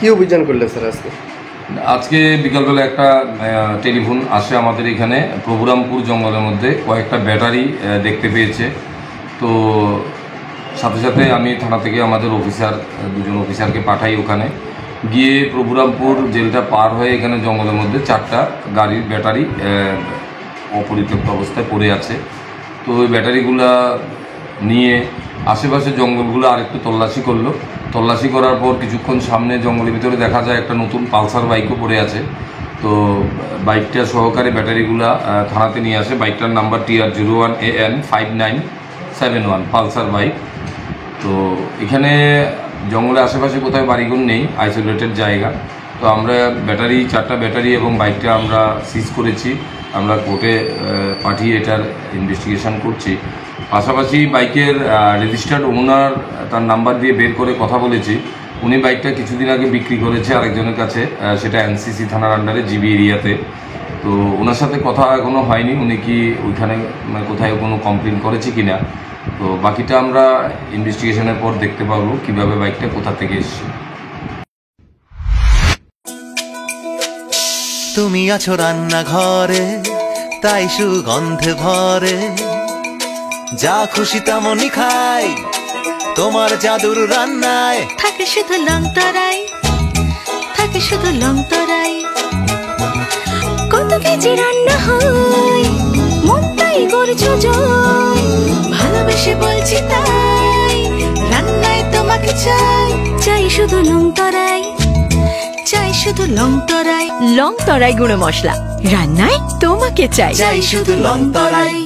কি অভিযান করলেন স্যার আজকে? আজকে বিকালবেলা একটা টেলিফোন আসে আমাদের এখানে প্রভুরামপুর জঙ্গলের মধ্যে কয়েকটা ব্যাটারি দেখতে পেয়েছে। তো সাথে সাথে আমি থানা থেকে আমাদের দুজন অফিসারকে পাঠাই ওখানে গিয়ে প্রভুরামপুর জেলটা পার হয়ে এখানে জঙ্গলের মধ্যে 4টা গাড়ির ব্যাটারি অপরিত্যক্ত অবস্থায় পড়ে আছে। তো ওই ব্যাটারিগুলা নিয়ে আশেপাশে জঙ্গলগুলো আরেকটু তল্লাশি করার পর কিছুক্ষণ সামনে জঙ্গলের ভিতরে দেখা যায় একটা নতুন পালসার বাইকও পড়ে আছে। তো বাইকটা সহকারে ব্যাটারিগুলা থানাতে নিয়ে আসে। বাইকটার নাম্বার TR01AN5971 পালসার বাইক। তো এখানে জঙ্গলে আশেপাশে কোথায় বাড়িঘর নেই, আইসোলেটেড জায়গা। তো আমরা 4টা ব্যাটারি এবং বাইকটা আমরা সিজ করেছি। আমরা কোর্টে পাঠিয়ে এটার ইনভেস্টিগেশন করছি। পাশাপাশি বাইকের রেজিস্টার্ড ওনার তার নাম্বার দিয়ে বের করে কথা বলেছি। উনি বাইকটা কিছুদিন আগে বিক্রি করেছে আরেকজনের কাছে, সেটা এনসিসি থানার আন্ডারে জিবি এরিয়াতে। তো ওনার সাথে কথা এখনও হয়নি, উনি কি ওইখানে কোথায় কোনো কমপ্লেন করেছে কি না। তো বাকিটা আমরা ইনভেস্টিগেশনের পর দেখতে পাবো কিভাবে বাইকটা কোথা থেকে এসেছে। তুমি আছো রান্নাঘরে, তাই সুগন্ধে ভরে, যা খুশি তেমনই খাই তোমার জাদুর রান্নায়। থাকে শুধু লংতরাই, থাকে শুধু লংতরাই, কত কেজি রান্না হয় মন তাই করছো জয়। ভালোবেসে বলছি তাই, রান্নায় তোমাকে চাই, চাই শুধু লংতরাই, চাই শুধু লংতরাই। লংতরাই গুঁড়ো মশলা, রান্নায় তোমাকে চাই, চাই শুধু লংতরাই।